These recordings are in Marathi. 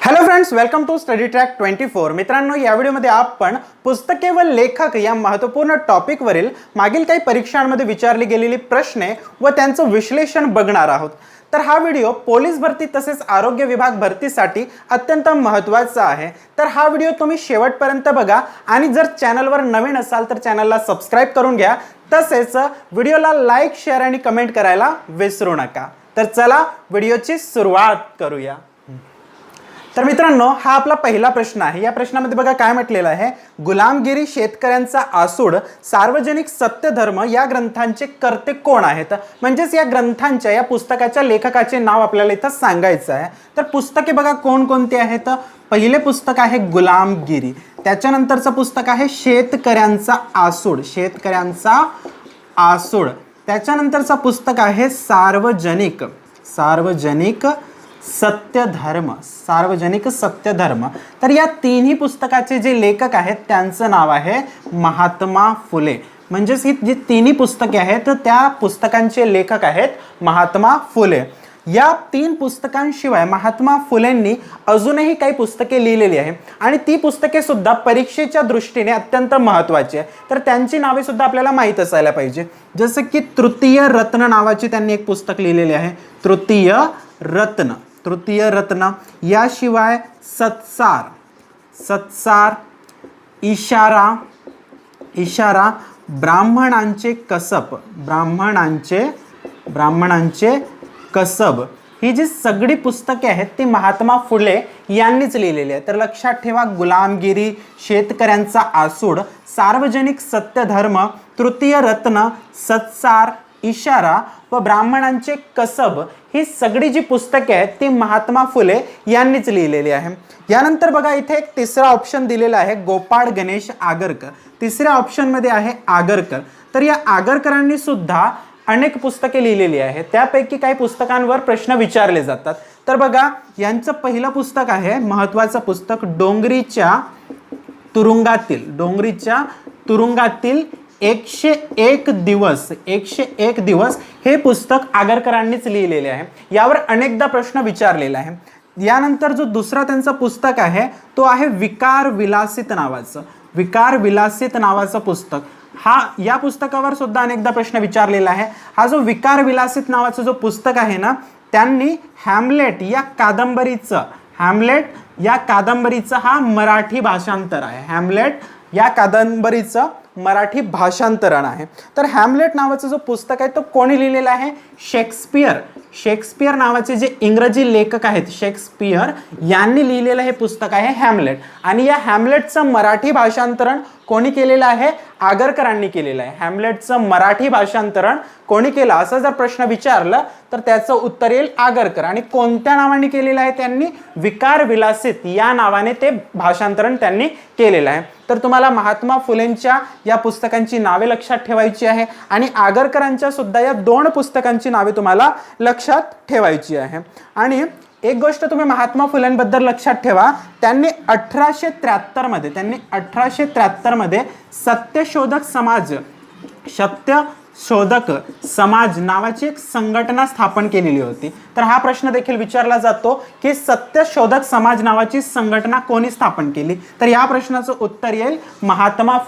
Hello friends, welcome to study track 24। मित्रांनो, या व्हिडिओमध्ये आपण पुस्तके व लेखक या महत्त्वपूर्ण टॉपिकवरील मागील काही परीक्षांमध्ये विचारली गेलेली प्रश्ने व त्यांचं विश्लेषण बघणार आहोत। तर हा व्हिडिओ पोलीस भरती तसेच आरोग्य विभाग भरतीसाठी अत्यंत महत्त्वाचा आहे। तर हा व्हिडिओ तुम्ही शेवटपर्यंत बघा आणि जर चॅनलवर नवीन असाल तर चॅनलला सबस्क्राइब करून घ्या, तसेच व्हिडिओला लाईक, शेअर आणि कमेंट करायला विसरू नका। तर चला व्हिडिओची सुरुवात करूया। तर मित्रांनो, हा आपला पहिला प्रश्न आहे। या प्रश्नामध्ये बघा काय म्हटलेलं आहे, गुलामगिरी, शेतकऱ्यांचा आसूड, सार्वजनिक सत्यधर्म या ग्रंथांचे कर्ते कोण आहेत। म्हणजेच या ग्रंथांच्या, या पुस्तकाच्या लेखकाचे नाव आपल्याला इथं सांगायचं आहे। तर पुस्तके बघा कोणकोणती आहेत। पहिले पुस्तक आहे गुलामगिरी, त्याच्यानंतरचं पुस्तक आहे शेतकऱ्यांचा आसूड, शेतकऱ्यांचा आसूड, त्याच्यानंतरचं पुस्तक आहे सार्वजनिक सत्यधर्म, सार्वजनिक सत्यधर्म। तर या तिन्ही पुस्तकाचे जे लेखक आहेत त्यांचं नाव आहे महात्मा फुले। म्हणजेच ही जी तिन्ही पुस्तके आहेत त्या पुस्तकांचे लेखक आहेत महात्मा फुले। या तीन पुस्तकांशिवाय महात्मा फुलेंनी अजूनही काही पुस्तके लिहिलेली आहे आणि ती पुस्तके सुद्धा परीक्षेच्या दृष्टीने अत्यंत महत्त्वाची आहे। तर त्यांची नावे सुद्धा आपल्याला माहीत असायला पाहिजे। जसं की तृतीय रत्न नावाचे त्यांनी एक पुस्तक लिहिलेले आहे, तृतीय रत्न। याशिवाय सत्सार, इशारा, ब्राह्मणांचे कसब, ही जी सगळी पुस्तके आहेत ती महात्मा फुले यांनीच लिहिलेली आहेत। तर लक्षात ठेवा, गुलामगिरी, शेतकऱ्यांचा आसूड, सार्वजनिक सत्यधर्म, तृतीय रत्न, सत्सार, इशारा व ब्राह्मणांचे कसब ही सगळी जी पुस्तके आहेत ती महात्मा फुले यांनीच लिहिलेली आहे। यानंतर बघा इथे एक तिसरा ऑप्शन दिलेला आहे, गोपाळ गणेश आगरकर। तिसऱ्या ऑप्शन मध्ये आहे आगरकर। तर या आगरकरांनी सुद्धा अनेक पुस्तके लिहिलेली आहेत, त्यापैकी काही पुस्तकांवर प्रश्न विचारले जातात। तर बघा, यांचं पहिलं पुस्तक आहे महत्त्वाचं पुस्तक, डोंगरीच्या तुरुंगातील 101 दिवस हे पुस्तक आगरकरांनीच लिहिलेले आहे। यावर अनेकदा प्रश्न विचारलेला आहे। यानंतर जो दुसरा त्यांचं पुस्तक आहे तो आहे विकार विलासित नावाचं पुस्तक। या पुस्तकावर सुद्धा अनेकदा प्रश्न विचारलेला आहे। हा जो विकार विलासित नावाचं जो पुस्तक आहे ना, त्यांनी हॅमलेट या कादंबरीचं हा मराठी भाषांतर आहे। हॅमलेट या कादंबरीचं मराठी भाषांतरण आहे। तर हॅमलेट नावाचं जो पुस्तक आहे तो कोणी लिहिलेला आहे, शेक्सपियर नावाचे जे इंग्रजी लेखक आहेत, शेक्सपियर यांनी लिहिलेलं हे पुस्तक आहे हॅमलेट। आणि या हॅमलेटचं मराठी भाषांतरण कोणी केलेलं आहे, आगरकरांनी केलेलं आहे। हॅमलेटचं मराठी भाषांतरण कोणी केलं असं जर प्रश्न विचारलं तर त्याचं उत्तर येईल आगरकर। आणि कोणत्या नावाने केलेलं आहे, त्यांनी विकार विलासित या नावाने ते भाषांतरण त्यांनी केलेलं आहे। तर तुम्हाला महात्मा फुलेंच्या या पुस्तकांची नावे लक्षात ठेवायची आहे आणि आगरकरांच्या सुद्धा या दोन पुस्तकांची नावे तुम्हाला लक्षात ठेवायची आहे। आणि एक गोष्ट तुम्ही महात्मा फुलेंबद्दल लक्षात ठेवा, त्यांनी 1873 मध्ये सत्यशोधक समाज नावाची एक संघटना स्थापन केलेली होती। तर हा प्रश्न देखील विचारला जातो की सत्यशोधक समाज नावाची संघटना कोणी स्थापन केली। तर या प्रश्नाचं उत्तर येईल महात्मा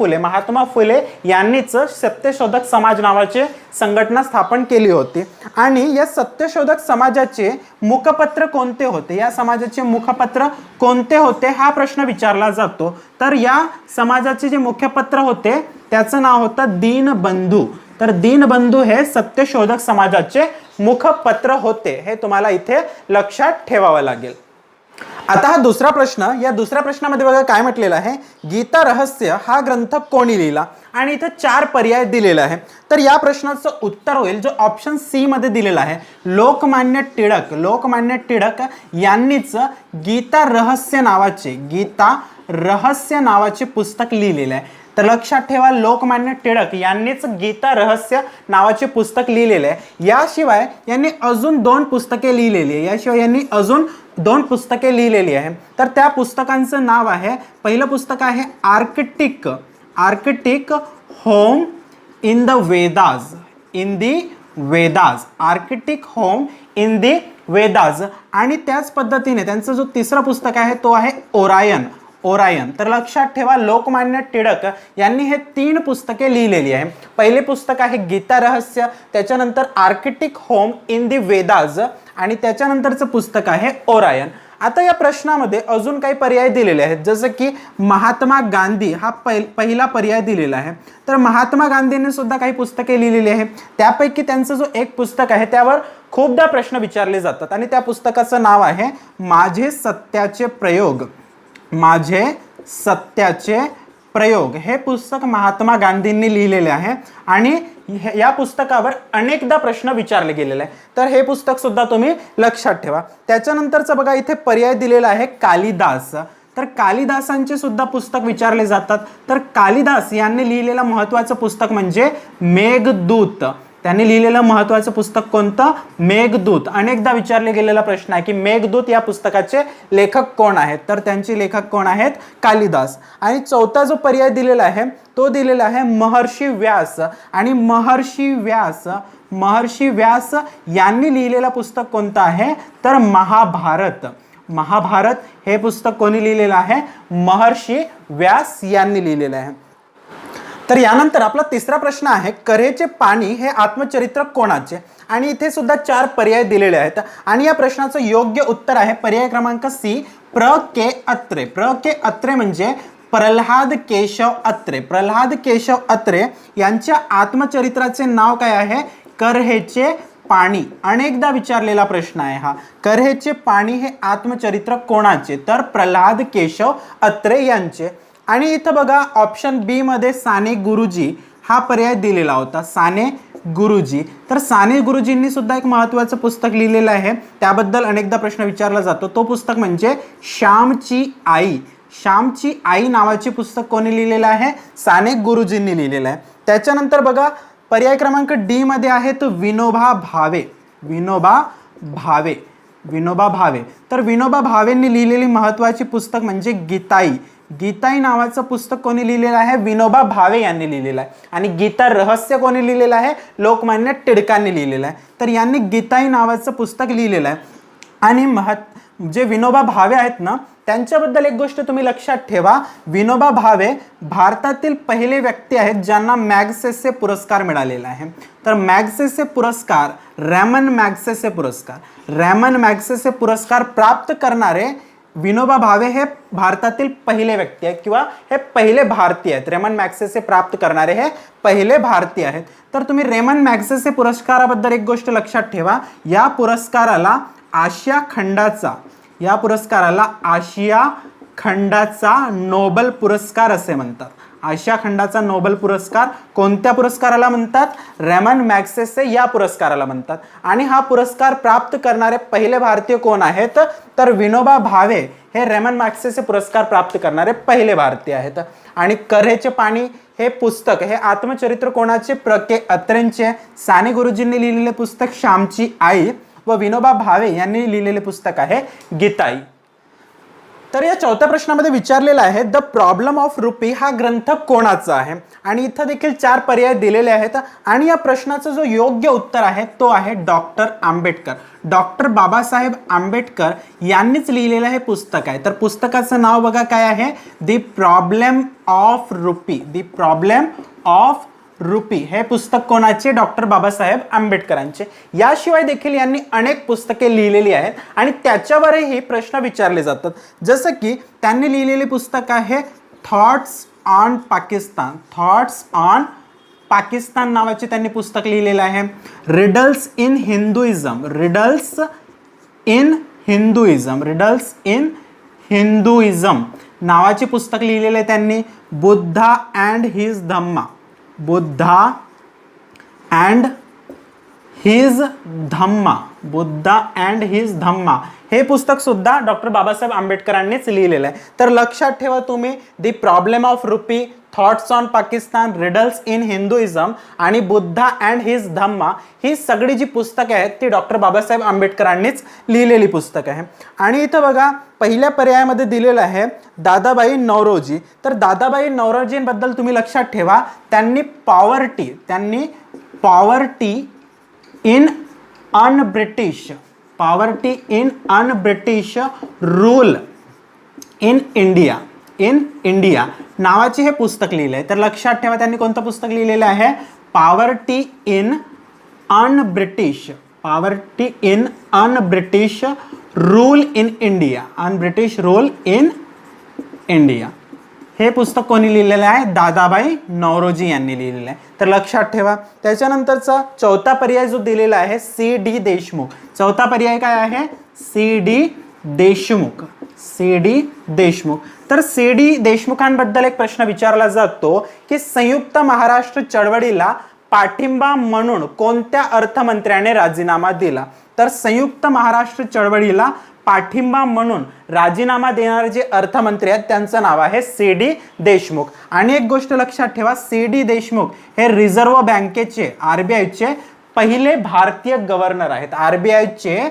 फुले यांनीच सत्यशोधक समाज नावाची संघटना स्थापन केली होती। आणि या सत्यशोधक समाजाचे मुखपत्र कोणते होते, या समाजाचे मुखपत्र कोणते होते हा प्रश्न विचारला जातो। तर या समाजाचे जे मुखपत्र होते त्याचं नाव होतं दीनबंधू। तर दीनबंधू हे सत्यशोधक समाजाचे मुखपत्र होते, हे तुम्हाला इथे लक्षात ठेवावं लागेल। आता हा दुसरा प्रश्न, या दुसऱ्या प्रश्नामध्ये बघा काय म्हटलेलं आहे, गीता रहस्य हा ग्रंथ कोणी लिहिला। आणि इथे 4 पर्याय दिलेला आहे। तर या प्रश्नाचं उत्तर होईल जो ऑप्शन सी मध्ये दिलेला आहे, लोकमान्य टिळक यांनीच गीता रहस्य नावाचे पुस्तक लिहिलेलं आहे। तर लक्षात ठेवा, लोकमान्य टिळक यांनीच गीता रहस्य नावाचे पुस्तक लिहिलेले आहे। याशिवाय यांनी अजून 2 पुस्तके लिहिलेली आहे। तर त्या पुस्तकांचं नाव आहे, पहिलं पुस्तक आहे Arctic home in the Vedas, Arctic home in the Vedas आणि त्याच पद्धतीने त्यांचं जो तिसरं पुस्तक आहे तो आहे ओरायन. ओरायन. तर लक्षात ठेवा लोकमान्य टिळक यांनी हे 3 पुस्तके लिहिलेली आहे. पहिले पुस्तक आहे गीता रहस्य, त्याच्यानंतर Arctic home in the Vedas आणि त्याच्यानंतरचं पुस्तक आहे ओरायन. आता या प्रश्नामध्ये अजून काही पर्याय दिलेले आहेत, जसं की महात्मा गांधी हा पहिला पर्याय दिलेला आहे. तर महात्मा गांधींनी सुद्धा काही पुस्तके लिहिलेली आहे. त्यापैकी त्यांचं जो एक पुस्तक आहे त्यावर खूपदा प्रश्न विचारले जातात आणि त्या पुस्तकाचं नाव आहे माझे सत्याचे प्रयोग. माझे सत्याचे प्रयोग हे पुस्तक महात्मा गांधींनी लिहिलेले आहे आणि या पुस्तकावर अनेकदा प्रश्न विचारले गेलेले आहे. तर हे पुस्तक सुद्धा तुम्ही लक्षात ठेवा. त्याच्यानंतरचं बघा इथे पर्याय दिलेला आहे कालिदास. तर कालिदासांचे सुद्धा पुस्तक विचारले जातात. तर कालिदास यांनी लिहिलेलं महत्त्वाचं पुस्तक म्हणजे मेघदूत. त्यांनी लिहिलेलं महत्त्वाचं पुस्तक कोणतं? मेघदूत. अनेकदा विचारले गेलेला प्रश्न आहे की मेघदूत या पुस्तकाचे लेखक कोण आहेत? तर त्यांचे लेखक कोण आहेत? कालिदास. आणि चौथा जो पर्याय दिलेला आहे तो दिलेला आहे महर्षी व्यास. आणि महर्षी व्यास यांनी लिहिलेलं पुस्तक कोणतं आहे? तर महाभारत. महाभारत हे पुस्तक कोणी लिहिलेलं आहे? महर्षी व्यास यांनी लिहिलेलं आहे. तर यानंतर आपला तिसरा प्रश्न आहे कऱ्हेचे पाणी हे आत्मचरित्र कोणाचे? आणि इथे सुद्धा 4 पर्याय दिलेले आहेत आणि या प्रश्नाचं योग्य उत्तर आहे पर्याय क्रमांक सी, प्र के अत्रे. प्र के अत्रे म्हणजे प्रल्हाद केशव अत्रे. प्रल्हाद केशव अत्रे यांच्या आत्मचरित्राचे नाव काय आहे? कऱ्हेचे पाणी. अनेकदा विचारलेला प्रश्न आहे हा. कऱ्हेचे पाणी हे आत्मचरित्र कोणाचे? तर प्रल्हाद केशव अत्रे यांचे. आणि इथं बघा ऑप्शन बी मध्ये साने गुरुजी हा पर्याय दिलेला होता. साने गुरुजी. तर साने गुरुजींनी सुद्धा एक महत्त्वाचं पुस्तक लिहिलेलं आहे, त्याबद्दल अनेकदा प्रश्न विचारला जातो. तो पुस्तक म्हणजे श्यामची आई. श्यामची आई नावाचे पुस्तक कोणी लिहिलेलं आहे? साने गुरुजींनी लिहिलेलं आहे. त्याच्यानंतर बघा पर्याय क्रमांक डी मध्ये आहे तो विनोबा भावे. विनोबा भावे. विनोबा भावे. तर विनोबा भावेंनी लिहिलेली महत्त्वाची पुस्तक म्हणजे गीताई. गीताई नावाचं पुस्तक कोणी लिहिलेलं आहे? विनोबा भावे यांनी लिहिलेलं आहे. आणि गीता रहस्य कोणी लिहिलेलं आहे? लोकमान्य टिळकांनी लिहिलेलं आहे. तर यांनी गीताई नावाचं पुस्तक लिहिलेलं आहे. आणि जे विनोबा भावे आहेत ना त्यांच्याबद्दल एक गोष्ट तुम्ही लक्षात ठेवा, विनोबा भावे भारतातील पहिले व्यक्ती आहेत ज्यांना मॅग्सेसे पुरस्कार मिळालेला आहे. तर मॅग्सेसे पुरस्कार, रॅमन मॅग्सेसे पुरस्कार, रॅमन मॅग्सेसे पुरस्कार प्राप्त करणारे विनोबा भावे हे भारतातील पहिले व्यक्ती आहेत किंवा हे पहिले भारतीय आहेत. रेमन मॅग्सेसे प्राप्त करणारे हे पहिले भारतीय आहेत. तर तुम्ही रेमन मॅग्सेसे पुरस्काराबद्दल एक गोष्ट लक्षात ठेवा, या पुरस्काराला आशिया खंडाचा नोबेल पुरस्कार असे म्हणतात. आशिया खंडाचा नोबेल पुरस्कार कोणत्या पुरस्काराला म्हणतात? रेमन मॅग्सेसे या पुरस्काराला म्हणतात. आणि हा पुरस्कार प्राप्त करणारे पहिले भारतीय कोण आहेत? तर विनोबा भावे हे रेमन मॅग्सेसे पुरस्कार प्राप्त करणारे पहिले भारतीय आहेत. आणि कऱ्हेचे पाणी हे पुस्तक हे आत्मचरित्र कोणाचे? प्र के अत्रेंचे. साने गुरुजींनी लिहिलेले पुस्तक श्यामची आई व विनोबा भावे यांनी लिहिलेले पुस्तक आहे गीताई. तर या चौथ्या प्रश्नामध्ये विचारलेला आहे द प्रॉब्लेम ऑफ रुपी हा ग्रंथ कोणाचा आहे? आणि इथं देखील 4 पर्याय दिलेले आहेत आणि या प्रश्नाचं जो योग्य उत्तर आहे तो आहे डॉक्टर आंबेडकर. डॉक्टर बाबासाहेब आंबेडकर यांनीच लिहिलेलं हे पुस्तक आहे. तर पुस्तकाचं नाव बघा काय आहे? The problem of rupee. The problem of rupee हे पुस्तक कोणाचे? डॉक्टर बाबासाहेब आंबेडकरांचे. याशिवाय देखील यांनी अनेक पुस्तके लिहिलेली आहेत आणि त्याच्यावरही प्रश्न विचारले जातात. जसं की त्यांनी लिहिलेले पुस्तक आहे thoughts on Pakistan. Thoughts on Pakistan नावाचे त्यांनी पुस्तक लिहिलेलं आहे. Riddles in Hinduism. Riddles in Hinduism. Riddles in Hinduism नावाचे पुस्तक लिहिलेले आहे त्यांनी. Buddha and his Dhamma. Buddha and his Dhamma. Buddha and his Dhamma हे पुस्तक सुद्धा डॉक्टर बाबासाहेब आंबेडकरांनीच लिहिलेलं आहे. तर लक्षात ठेवा तुम्ही the problem of rupee, thoughts on Pakistan, riddles in Hinduism आणि बुद्धा अँड हिज धम्मा ही सगळी जी पुस्तकं आहेत ती डॉक्टर बाबासाहेब आंबेडकरांनीच लिहिलेली पुस्तकं आहे. आणि इथं बघा पहिल्या पर्यायामध्ये दिलेलं आहे दादाबाई नौरोजी. तर दादाबाई नौरोजींबद्दल तुम्ही लक्षात ठेवा, त्यांनी poverty in un British. Poverty in un British rule in India नावाचे हे पुस्तक लिहिलं आहे. तर लक्षात ठेवा त्यांनी कोणतं पुस्तक लिहिलेलं आहे? Poverty in un British rule in India, un British rule in India. हे पुस्तक कोणी लिहिलेलं आहे? दादाबाई नौरोजी यांनी लिहिलेलं आहे. तर लक्षात ठेवा. त्याच्यानंतरचा चौथा पर्याय जो दिलेला आहे सी डी देशमुख. चौथा पर्याय काय आहे? C D Deshmukh. तर सी डी देशमुखांबद्दल एक प्रश्न विचारला जातो की संयुक्त महाराष्ट्र चळवळीला पाठिंबा म्हणून कोणत्या अर्थमंत्र्याने राजीनामा दिला? तर संयुक्त महाराष्ट्र चळवळीला पाठिंबा म्हणून राजीनामा देणारे जे अर्थमंत्री आहेत त्यांचं नाव आहे सी डी देशमुख. आणि एक गोष्ट लक्षात ठेवा, सी डी देशमुख हे रिझर्व्ह बँकेचे आरबीआयचे पहिले भारतीय गव्हर्नर आहेत. आरबीआयचे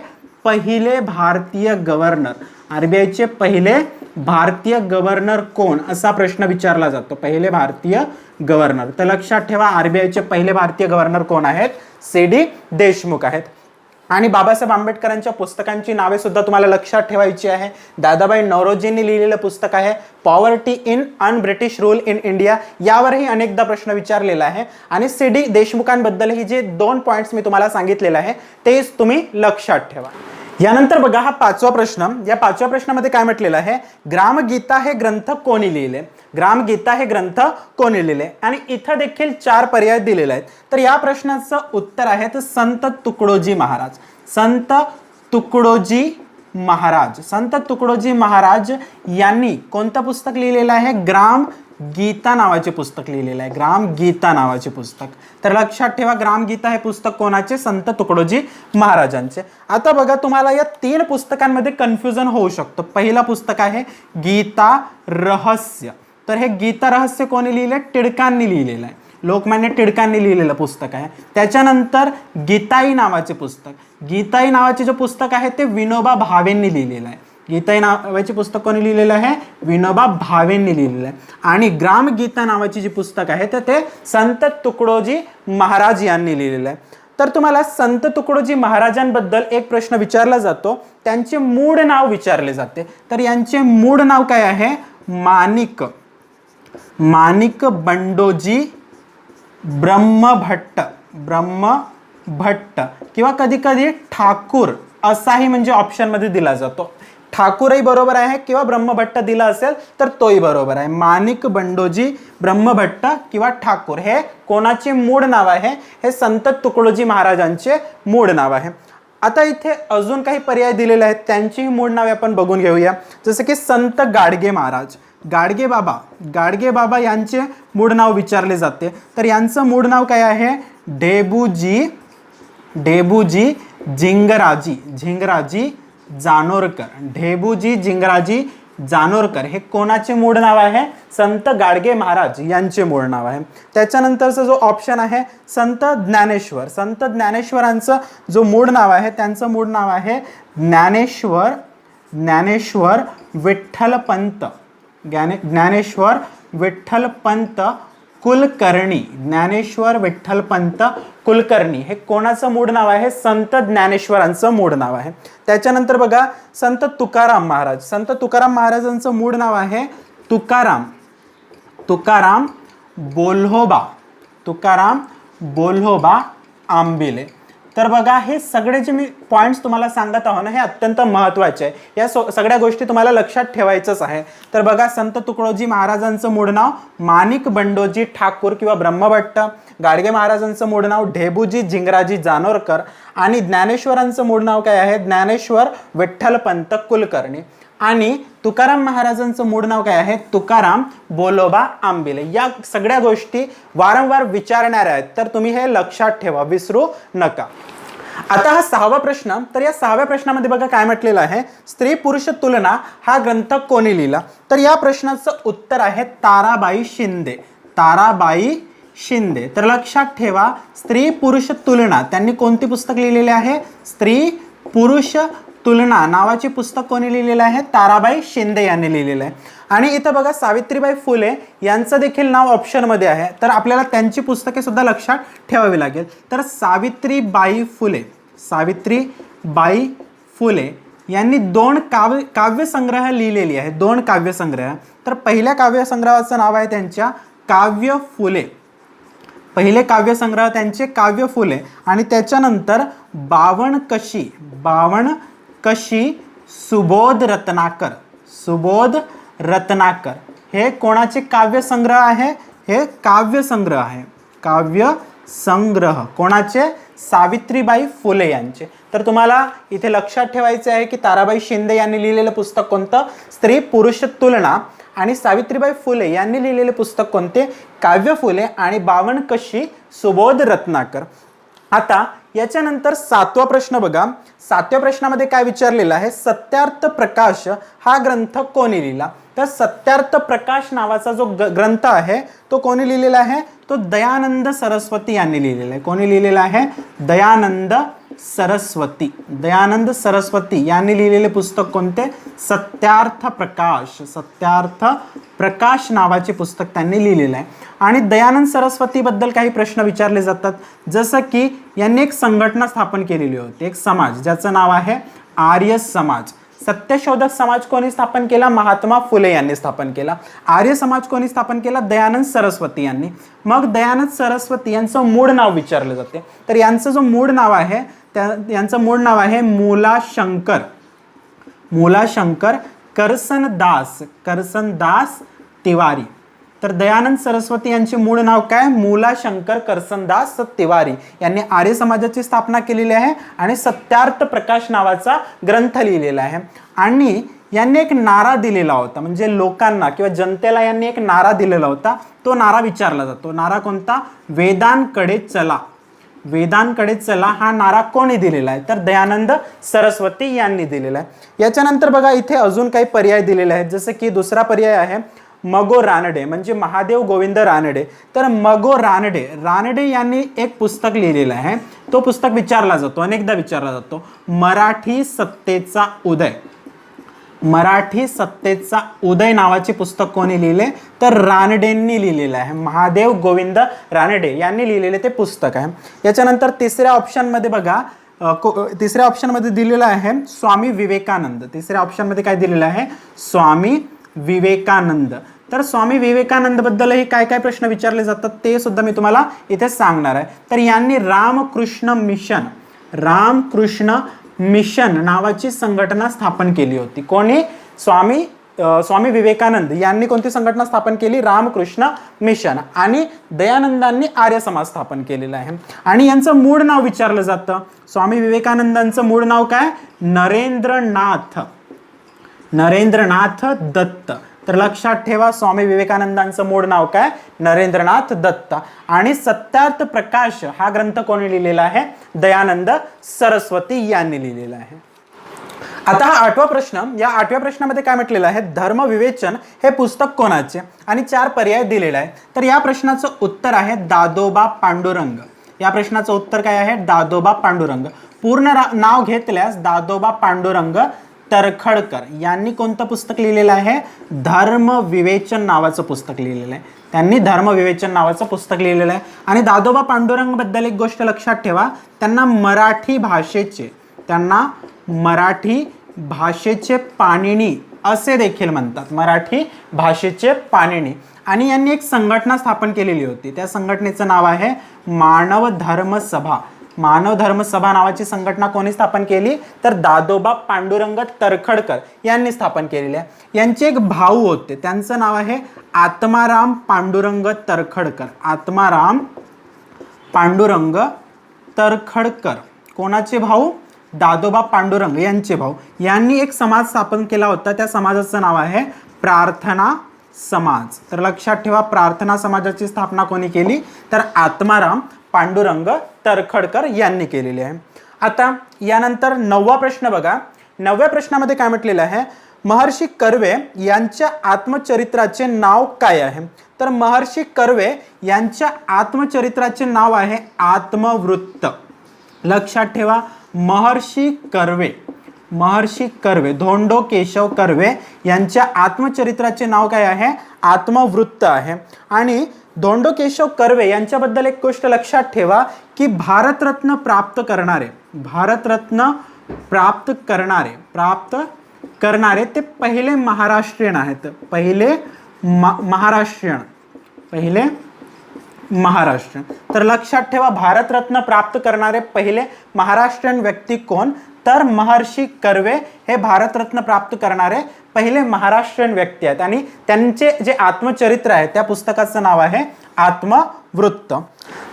पहिले भारतीय गव्हर्नर कोण असा प्रश्न विचारला जातो. पहिले भारतीय गव्हर्नर. तर लक्षात ठेवा आरबीआयचे पहिले भारतीय गव्हर्नर कोण आहेत? सी डी देशमुख आहेत. आणि बाबासाहेब आंबेडकरांच्या पुस्तकांची नावे सुद्धा तुम्हाला लक्षात ठेवायची आहे. दादाबाई नौरोजींनी लिहिलेलं पुस्तक आहे poverty in un British rule in India. यावरही अनेकदा प्रश्न विचारलेला आहे. आणि सी डी देशमुखांबद्दलही जे 2 पॉइंट्स मी तुम्हाला सांगितलेले आहे ते तुम्ही लक्षात ठेवा. यानंतर बघा हा 5वा प्रश्न. या 5व्या प्रश्नामध्ये काय म्हटलेलं आहे? ग्रामगीता हे ग्रंथ कोणी लिहिले? आणि इथं देखील 4 पर्याय दिलेले आहेत. तर या प्रश्नाचं उत्तर आहे तर संत तुकडोजी महाराज यांनी कोणतं पुस्तक लिहिलेलं आहे? ग्राम गीता नावाचे पुस्तक लिहिलेलं आहे. तर लक्षात ठेवा ग्रामगीता हे पुस्तक कोणाचे? संत तुकडोजी महाराजांचे. आता बघा तुम्हाला या 3 पुस्तकांमध्ये कन्फ्युजन होऊ शकतं. पहिलं पुस्तक आहे गीता रहस्य. तर हे गीता रहस्य कोणी लिहिलं? टिळकांनी लिहिलेलं आहे. लोकमान्य टिळकांनी लिहिलेलं पुस्तक आहे. त्याच्यानंतर गीताई नावाचे जे पुस्तक आहे ते विनोबा भावेंनी लिहिलेलं आहे. गीताई नावाचे पुस्तक कोणी लिहिलेलं आहे? विनोबा भावेंनी लिहिलेलं आहे. आणि ग्रामगीता नावाची जी पुस्तक आहे तर ते संत तुकडोजी महाराज यांनी लिहिलेलं आहे. तर तुम्हाला संत तुकडोजी महाराजांबद्दल एक प्रश्न विचारला जातो. त्यांचे मूळ नाव विचारले जाते. तर यांचे मूळ नाव काय आहे? माणिक बंडोजी ब्रह्मभट्ट किंवा कधी कधी ठाकूर असाही म्हणजे ऑप्शन मध्ये दिला जातो. ठाकूरही बरोबर आहे किंवा ब्रह्मभट्ट दिला असेल तर तोही बरोबर आहे. माणिक बंडोजी ब्रह्मभट्ट किंवा ठाकूर हे कोणाचे मूळ नाव आहे? हे संत तुकडोजी महाराजांचे मूळ नाव आहे. आता इथे अजून काही पर्याय दिलेले आहेत त्यांची मूळ नावे आपण बघून घेऊया. जसं की संत गाडगे महाराज, गाडगे बाबा यांचे मूळ नाव विचारले जाते. तर यांचं मूळ नाव काय आहे? ढेबूजी झिंगराजी जानोरकर हे कोणाचे मूळ नाव आहे? संत गाडगे महाराज यांचे मूळ नाव आहे. त्याच्यानंतरचा जो ऑप्शन आहे संत ज्ञानेश्वरांचं जो मूळ नाव आहे त्यांचं मूळ नाव आहे ज्ञानेश्वर विठ्ठलपंत कुलकर्णी हे कोणाचं मूळ नाव आहे? संत ज्ञानेश्वरांचं मूळ नाव आहे. त्याच्यानंतर बघा संत तुकाराम महाराजांचं मूळ नाव आहे तुकाराम बोल्होबा आंबिले. तर बघा हे सगळे जे मी पॉइंट्स तुम्हाला सांगत आहो ना हे अत्यंत महत्त्वाचे आहे. या सगळ्या गोष्टी तुम्हाला लक्षात ठेवायचंच आहे. तर बघा संत तुकडोजी महाराजांचं मूळ नाव माणिक बंडोजी ठाकूर किंवा ब्रह्मभट्ट, गाडगे महाराजांचं मूळ नाव ढेबूजी झिंगराजी जानोरकर आणि ज्ञानेश्वरांचं मूळ नाव काय आहे? ज्ञानेश्वर विठ्ठलपंत कुलकर्णी आणि तुकाराम महाराजांचं मूळ नाव काय आहे? तुकाराम बोलोबा आंबिले. या सगळ्या गोष्टी वारंवार विचारणाऱ्या आहेत तर तुम्ही हे लक्षात ठेवा, विसरू नका. आता हा 6वा प्रश्न. तर या 6व्या प्रश्नामध्ये बघा काय म्हटलेलं आहे? स्त्री पुरुष तुलना हा ग्रंथ कोणी लिहिला? तर या प्रश्नाचं उत्तर आहे ताराबाई शिंदे. तर लक्षात ठेवा स्त्री पुरुष तुलना त्यांनी कोणती पुस्तक लिहिलेले आहे? स्त्री पुरुष तुलना नावाचे पुस्तक कोणी लिहिलेलं आहे? ताराबाई शिंदे यांनी लिहिलेलं आहे. आणि इथं बघा सावित्रीबाई फुले यांचं देखील नाव ऑप्शनमध्ये आहे तर आपल्याला त्यांची पुस्तके सुद्धा लक्षात ठेवावी लागेल. तर सावित्रीबाई फुले यांनी दोन काव्यसंग्रह लिहिलेली आहे, दोन काव्यसंग्रह. तर पहिल्या काव्यसंग्रहाचं नाव आहे त्यांच्या काव्य फुले. पहिले काव्यसंग्रह त्यांचे काव्य फुले. आणि त्याच्यानंतर बावण कशी सुबोध रत्नाकर, सुबोध रत्नाकर हे कोणाचे काव्यसंग्रह आहे? हे काव्यसंग्रह आहे. काव्यसंग्रह कोणाचे? सावित्रीबाई फुले यांचे. तर तुम्हाला इथे लक्षात ठेवायचे आहे की ताराबाई शिंदे यांनी लिहिलेलं पुस्तक कोणतं? स्त्री पुरुष तुलना. आणि सावित्रीबाई फुले यांनी लिहिलेले पुस्तक कोणते? काव्य फुले. आणि बावण कशी सुबोध रत्नाकर. आता याच्यानंतर 7वा प्रश्न बघा. 7व्या प्रश्नामध्ये काय विचारलेलं आहे? सत्यार्थ प्रकाश हा ग्रंथ कोणी लिहिला? तर सत्यार्थ प्रकाश नावाचा जो ग्रंथ आहे तो कोणी लिहिलेला आहे? तो दयानंद सरस्वती यांनी लिहिलेला आहे. कोणी लिहिलेला आहे? दयानंद सरस्वती. दयानंद सरस्वती यांनी लिहिलेले पुस्तक कोणते? सत्यार्थ प्रकाश. सत्यार्थ प्रकाश नावाचे पुस्तक त्यांनी लिहिलेलं आहे. आणि दयानंद सरस्वती बद्दल काही प्रश्न विचारले जातात, जसं की यांनी एक संघटना स्थापन केलेली होती, एक समाज ज्याचं नाव आहे आर्य समाज. सत्यशोधक समाज कोणी स्थापन केला? महात्मा फुले यांनी स्थापन केला. आर्य समाज कोणी स्थापन केला? दयानंद सरस्वती यांनी. मग दयानंद सरस्वती यांचं मूळ नाव विचारले जाते. तर यांचं जो मूळ नाव आहे यांचं मूळ नाव आहे मूलाशंकर. मूलाशंकर करसनदास तिवारी. तर दयानंद सरस्वती यांचे मूळ नाव काय? मूलाशंकर करसनदास तिवारी यांनी आर्य समाजाची स्थापना केलेली आहे आणि सत्यार्थ प्रकाश नावाचा ग्रंथ लिहिलेला आहे. आणि यांनी एक नारा दिलेला होता, म्हणजे लोकांना किंवा जनतेला यांनी एक नारा दिलेला होता. तो नारा विचारला जातो. नारा कोणता? वेदांकडे चला. वेदांकडे चला हा नारा कोणी दिलेला आहे? तर दयानंद सरस्वती यांनी दिलेला आहे. याच्यानंतर बघा इथे अजून काही पर्याय दिलेले आहेत, जसं की दुसरा पर्याय आहे मगो रानडे, म्हणजे महादेव गोविंद रानडे. तर मगो रानडे यांनी एक पुस्तक लिहिलेलं आहे. तो पुस्तक विचारला जातो, अनेकदा विचारला जातो. मराठी सत्तेचा उदय. मराठी सत्तेचा उदय नावाचे पुस्तक कोणी लिहिले? तर रानडेंनी लिहिलेलं आहे. महादेव गोविंद रानडे यांनी लिहिलेले ते पुस्तक आहे. याच्यानंतर तिसऱ्या ऑप्शनमध्ये बघा, तिसऱ्या ऑप्शनमध्ये दिलेलं आहे स्वामी विवेकानंद. तिसऱ्या ऑप्शनमध्ये काय दिलेलं आहे? स्वामी विवेकानंद. तर स्वामी विवेकानंद बद्दलही काय काय प्रश्न विचारले जातात ते सुद्धा मी तुम्हाला इथे सांगणार आहे. तर यांनी रामकृष्ण मिशन नावाची संघटना स्थापन केली होती. कोणी? स्वामी विवेकानंद यांनी कोणती संघटना स्थापन केली? रामकृष्ण मिशन. आणि दयानंदांनी आर्य समाज स्थापन केलेला आहे. आणि यांचं मूळ नाव विचारलं जातं. स्वामी विवेकानंदांचं मूळ नाव काय? नरेंद्रनाथ दत्त. तर लक्षात ठेवा, स्वामी विवेकानंदांचं मूळ नाव काय? नरेंद्रनाथ दत्त. आणि सत्यार्थ प्रकाश हा ग्रंथ कोणी लिहिलेला आहे? दयानंद सरस्वती यांनी लिहिलेला आहे. आता हा 8वा प्रश्न. या 8व्या प्रश्नामध्ये काय म्हटलेलं आहे? धर्मविवेचन हे पुस्तक कोणाचे? आणि 4 पर्याय दिलेले आहे. तर या प्रश्नाचं उत्तर आहे दादोबा पांडुरंग. या प्रश्नाचं उत्तर काय आहे? दादोबा पांडुरंग. पूर्ण नाव घेतल्यास दादोबा पांडुरंग तरखडकर यांनी कोणतं पुस्तक लिहिलेलं आहे? धर्मविवेचन नावाचं पुस्तक लिहिलेलं आहे. त्यांनी धर्मविवेचन नावाचं पुस्तक लिहिलेलं आहे. आणि दादोबा पांडुरंग बद्दल एक गोष्ट लक्षात ठेवा, त्यांना मराठी भाषेचे पाणिनी असे देखील म्हणतात. मराठी भाषेचे पाणिनी. आणि यांनी एक संघटना स्थापन केलेली होती. त्या संघटनेचं नाव आहे मानव धर्म सभा नावाची संघटना कोणी स्थापन केली? तर दादोबा पांडुरंग तरखडकर यांनी स्थापन केलेली आहे. यांचे एक भाऊ होते, त्यांचं नाव आहे आत्माराम पांडुरंग तरखडकर. आत्माराम पांडुरंग तरखडकर कोणाचे भाऊ? दादोबा पांडुरंग यांचे भाऊ. यांनी एक समाज स्थापन केला होता. त्या समाजाचं नाव आहे प्रार्थना समाज. तर लक्षात ठेवा, प्रार्थना समाजाची स्थापना कोणी केली? तर आत्माराम पांडुरंग तरखडकर यांनी केलेली आहे. आता यानंतर 9वा प्रश्न बघा. 9व्या प्रश्नामध्ये काय म्हटलेलं आहे? महर्षी कर्वे यांच्या आत्मचरित्राचे नाव काय आहे? तर महर्षी कर्वे यांच्या आत्मचरित्राचे नाव आहे आत्मवृत्त. लक्षात ठेवा, महर्षी कर्वे धोंडो केशव कर्वे यांच्या आत्मचरित्राचे नाव काय आहे? आत्मवृत्त आहे. आणि धोंडो केशव कर्वे यांच्याबद्दल एक गोष्ट लक्षात ठेवा की भारतरत्न प्राप्त करणारे ते पहिले महाराष्ट्रीयन आहेत, पहिले महाराष्ट्रीयन. तर लक्षात ठेवा, भारतरत्न प्राप्त करणारे पहिले महाराष्ट्रीयन व्यक्ती कोण, तर महर्षी कर्वे हे भारतरत्न प्राप्त करणारे पहिले महाराष्ट्रीयन व्यक्ती आहेत आणि त्यांचे जे आत्मचरित्र आहे त्या पुस्तकाचं नाव आहे आत्मवृत्त.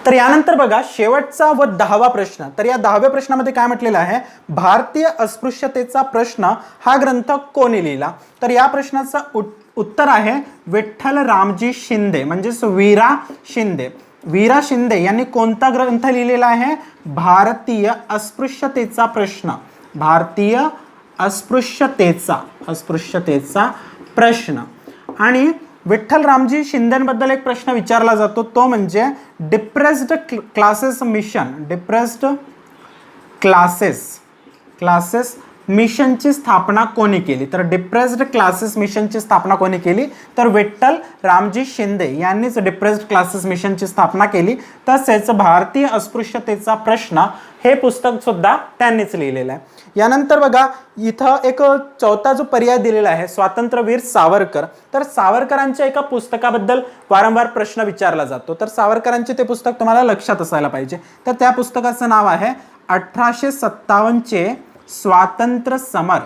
तर यानंतर बघा शेवटचा व 10वा प्रश्न. तर या 10व्या प्रश्नामध्ये काय म्हटलेलं आहे, भारतीय अस्पृश्यतेचा प्रश्न हा ग्रंथ कोणी लिहिला. तर या प्रश्नाचं उत्तर आहे विठ्ठल रामजी शिंदे, म्हणजेच वीरा शिंदे यांनी कोणता ग्रंथ लिहिलेला आहे, भारतीय अस्पृश्यतेचा प्रश्न. आणि विठ्ठल रामजी शिंदेबद्दल एक प्रश्न विचारला जातो, तो म्हणजे डिप्रेस्ड क्लासेस मिशनची स्थापना कोणी केली. तर डिप्रेस्ड क्लासेस मिशनची स्थापना कोणी केली, तर विठ्ठल रामजी शिंदे यांनीच डिप्रेस्ड क्लासेस मिशनची स्थापना केली. तसेच भारतीय अस्पृश्यतेचा प्रश्न हे पुस्तक सुद्धा त्यांनीच लिहिलेलं आहे. यानंतर बघा इथं एक चौथा जो पर्याय दिलेला आहे स्वातंत्र्यवीर सावरकर. तर सावरकरांच्या एका पुस्तकाबद्दल वारंवार प्रश्न विचारला जातो, तर सावरकरांचे ते पुस्तक तुम्हाला लक्षात असायला पाहिजे. तर त्या पुस्तकाचं नाव आहे 1857चे स्वातंत्र्य समर.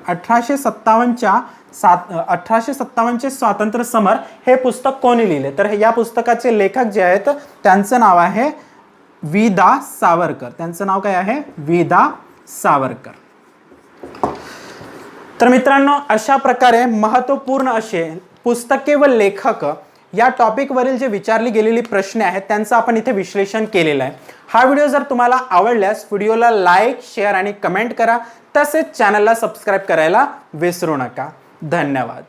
1857चे स्वातंत्र्य समर हे पुस्तक कोणी लिहिले, तर या पुस्तकाचे लेखक जे आहेत त्यांचं नाव आहे वि.दा. सावरकर. त्यांचं नाव काय आहे, वि.दा. सावरकर. तर मित्रांनो, अशा प्रकारे महत्त्वपूर्ण असे पुस्तके व लेखक या टॉपिकवरील जे विचारली गेलेली प्रश्न आहेत त्यांचं आपण इथे विश्लेषण केलेलं आहे. हा व्हिडिओ जर तुम्हाला आवडल्यास व्हिडिओला लाईक, शेअर आणि कमेंट करा. तसेच चॅनलला सबस्क्राईब करायला विसरू नका. धन्यवाद.